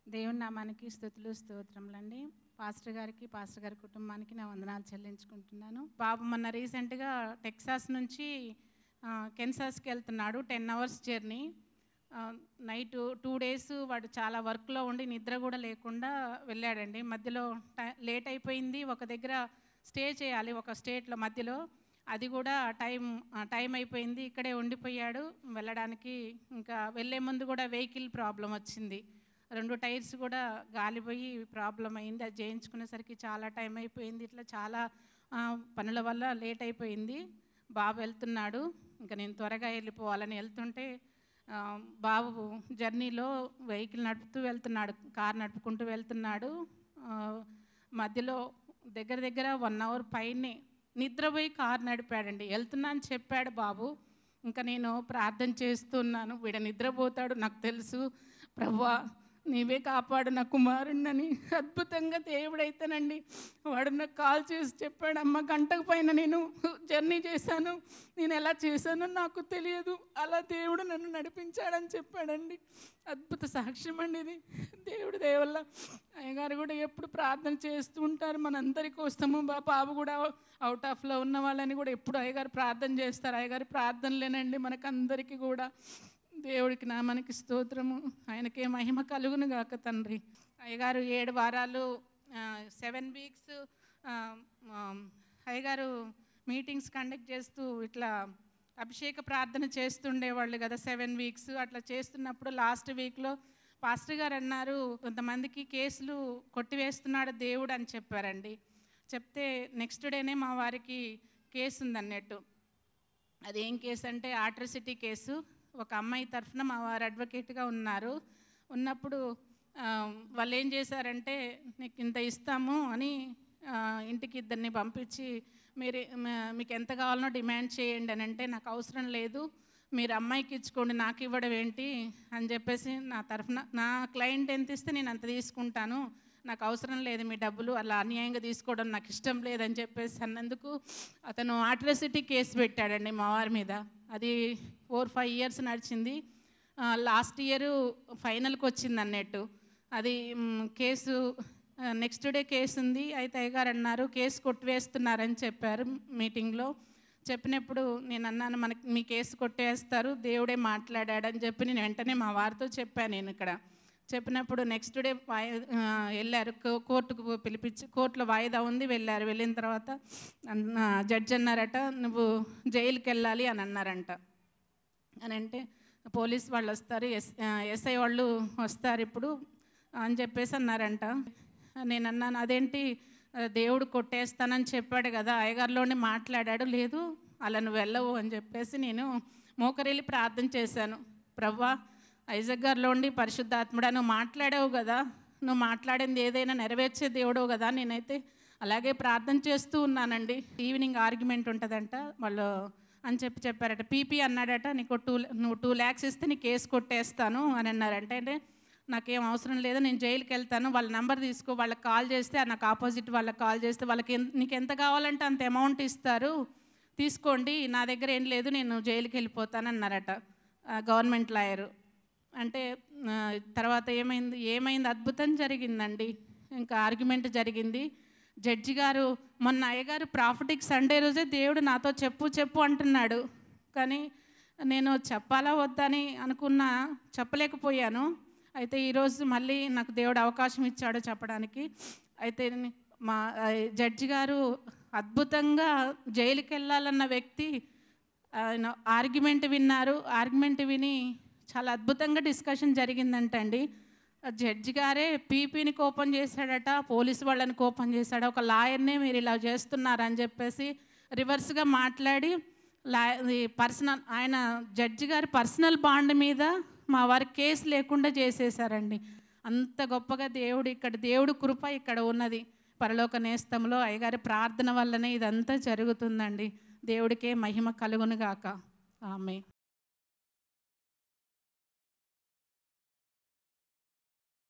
దేవుని నామానికి స్తుతులు స్తోత్రములండి. పాస్టర్ గారి కుటుంబానికి నా వందనాలు చెల్లించుకుంటున్నాను. బాబు మొన్న రీసెంట్గా టెక్సాస్ నుంచి కెన్సాస్కి వెళ్తున్నాడు. 10 hours జర్నీ. నైట్ 2 days వాడు చాలా వర్క్లో ఉండి నిద్ర కూడా లేకుండా వెళ్ళాడండి. మధ్యలో లేట్ అయిపోయింది. ఒక దగ్గర స్టే చేయాలి, ఒక స్టేట్లో మధ్యలో. అది కూడా టైం అయిపోయింది. ఇక్కడే ఉండిపోయాడు. వెళ్ళడానికి ఇంకా వెళ్ళే ముందు కూడా వెహికల్ ప్రాబ్లం వచ్చింది. 2 టైర్స్ కూడా గాలిపోయి ప్రాబ్లం అయింది. అది చేయించుకునేసరికి చాలా టైం అయిపోయింది. ఇట్లా చాలా పనుల వల్ల లేట్ అయిపోయింది. బాబు వెళ్తున్నాడు. ఇంకా నేను త్వరగా వెళ్ళిపోవాలని వెళ్తుంటే బాబు జర్నీలో వెహికల్ నడుపుతూ వెళ్తున్నాడు, కారు నడుపుకుంటూ వెళ్తున్నాడు. మధ్యలో దగ్గర 1 hour పైనే నిద్రపోయి కారు నడిపాడండి. వెళ్తున్నా అని చెప్పాడు బాబు. ఇంకా నేను ప్రార్థన చేస్తున్నాను, వీడు నిద్రపోతాడు నాకు తెలుసు, ప్రభువా నీవే కాపాడు నా కుమారుణ్ణని. అద్భుతంగా దేవుడైతేనండి వాడు నాకు కాల్ చేసి చెప్పాడు, అమ్మ గంటకు పైన నేను జర్నీ చేశాను, నేను ఎలా చేశానో నాకు తెలియదు, అలా దేవుడు నన్ను నడిపించాడని చెప్పాడండి. అద్భుత సాక్ష్యం అండి ఇది. దేవుడి దయ వల్ల అయ్యగారు కూడా ఎప్పుడు ప్రార్థన చేస్తూ ఉంటారు మనందరి కోసము. బాబు కూడా అవుట్ ఆఫ్లో ఉన్న వాళ్ళని కూడా ఎప్పుడు అయ్యగారు ప్రార్థన చేస్తారు. అయ్యగారి ప్రార్థనలేనండి మనకందరికీ కూడా. దేవుడికి నామానికి స్తోత్రము, ఆయనకే మహిమ కలుగును గాక తండ్రి. అయ్యగారు 7 వారాలు 7 weeks అయ్యగారు మీటింగ్స్ కండక్ట్ చేస్తూ ఇట్లా అభిషేక ప్రార్థన చేస్తుండేవాళ్ళు కదా 7 weeks. అట్లా చేస్తున్నప్పుడు లాస్ట్ వీక్లో పాస్టర్ గారు అన్నారు, కొంతమందికి కేసులు కొట్టివేస్తున్నాడు దేవుడు అని చెప్పారండి. చెప్తే నెక్స్ట్ డేనే మా వారికి కేసు ఉందన్నట్టు. అదేం కేసు అంటే అట్రాసిటీ కేసు. ఒక అమ్మాయి తరఫున మా వారు అడ్వకేట్గా ఉన్నారు. ఉన్నప్పుడు వాళ్ళు ఏం చేశారంటే, నీకు ఇంత ఇస్తాము అని ఇంటికి 2 పంపించి మీకు ఎంత కావాలనో డిమాండ్ చేయండి అని అంటే, నాకు అవసరం లేదు, మీరు అమ్మాయికి ఇచ్చుకోండి, నాకు ఇవ్వడం ఏంటి అని చెప్పేసి నా తరఫున నా క్లయింట్ ఎంత ఇస్తే నేను అంత తీసుకుంటాను, నాకు అవసరం లేదు మీ డబ్బులు, అలా అన్యాయంగా తీసుకోవడం నాకు ఇష్టం లేదని చెప్పేసి అన్నందుకు అతను అట్రాసిటీ కేసు పెట్టాడండి మా వారి మీద. అది 4-5 years నడిచింది. లాస్ట్ ఇయర్ ఫైనల్కి వచ్చింది అన్నట్టు. అది కేసు నెక్స్ట్ డే కేసు ఉంది. అయితే అయ్యగారు అన్నారు కేసు కొట్టివేస్తున్నారని చెప్పారు మీటింగ్లో. చెప్పినప్పుడు నేను అన్నాను, మీ కేసు కొట్టేస్తారు, దేవుడే మాట్లాడాడని చెప్పి నేను వెంటనే మా వారితో చెప్పాను. నేను ఇక్కడ చెప్పినప్పుడు నెక్స్ట్ డే వెళ్ళారు, కోర్టుకు పిలిపించి కోర్టులో వాయిదా ఉంది, వెళ్ళారు. వెళ్ళిన తర్వాత జడ్జి అన్నారట, నువ్వు జైలుకి వెళ్ళాలి అని అన్నారంట. అని అంటే పోలీస్ వాళ్ళు వస్తారు, ఎస్ఐ వాళ్ళు వస్తారు ఇప్పుడు అని చెప్పేసి అన్నారంట. నేను అన్నాను, అదేంటి దేవుడు కొట్టేస్తానని చెప్పాడు కదా, అయ్యగారిలోనే మాట్లాడాడు, లేదు అలా నువ్వు వెళ్ళవు అని చెప్పేసి నేను మోకరిల్లి ప్రార్థన చేశాను. ప్రభువా ఐజాక్ గారిలో ఉండి పరిశుద్ధాత్ముడా నువ్వు మాట్లాడావు కదా, నువ్వు మాట్లాడింది ఏదైనా నెరవేర్చే దేవుడవు కదా. నేనైతే అలాగే ప్రార్థన చేస్తూ ఉన్నానండి. ఈవినింగ్ ఆర్గ్యుమెంట్ ఉంటుందంట వాళ్ళు అని చెప్పారట. పీపీ అన్నాడట, నువ్వు 2 lakhs ఇస్తే నీ కేసు కొట్టేస్తాను అని అన్నారంట. అంటే నాకేం అవసరం లేదు, నేను జైలుకి వెళ్తాను, వాళ్ళ నెంబర్ తీసుకో, వాళ్ళకి కాల్ చేస్తే నాకు ఆపోజిట్ వాళ్ళకి కాల్ చేస్తే వాళ్ళకి నీకు ఎంత కావాలంటే అంత అమౌంట్ ఇస్తారు, తీసుకోండి, నా దగ్గర ఏం లేదు, నేను జైలుకి వెళ్ళిపోతాను అన్నారట గవర్నమెంట్ లాయరు. అంటే తర్వాత ఏమైంది అద్భుతం జరిగిందండి. ఇంకా ఆర్గ్యుమెంట్ జరిగింది. జడ్జి గారు మొన్న అయ్యగారు ప్రాఫిటిక్ సండే రోజే దేవుడు నాతో చెప్పు అంటున్నాడు, కానీ నేను చెప్పాలా వద్దని అనుకున్నా, చెప్పలేకపోయాను. అయితే ఈరోజు మళ్ళీ నాకు దేవుడు అవకాశం ఇచ్చాడు చెప్పడానికి. అయితే మా జడ్జి గారు అద్భుతంగా జైలుకి వెళ్ళాలన్న వ్యక్తి ఆయన ఆర్గ్యుమెంట్ విన్నారు. ఆర్గ్యుమెంట్ విని చాలా అద్భుతంగా డిస్కషన్ జరిగిందంటండి. జడ్జి గారే పీపీని కోపం చేశాడట, పోలీసు వాళ్ళని కోపం చేశాడు, ఒక లాయర్నే మీరు ఇలా చేస్తున్నారని చెప్పేసి రివర్స్గా మాట్లాడి పర్సనల్ ఆయన జడ్జి గారి పర్సనల్ బాండ్ మీద మా వారి కేసు లేకుండా చేసేసారండి. అంత గొప్పగా దేవుడు కృప ఇక్కడ ఉన్నది. పరలోక నేస్తంలో అయ్యగారి ప్రార్థన వల్లనే ఇదంతా జరుగుతుందండి. దేవుడికే మహిమ కలుగును గాక. ఆమేన్.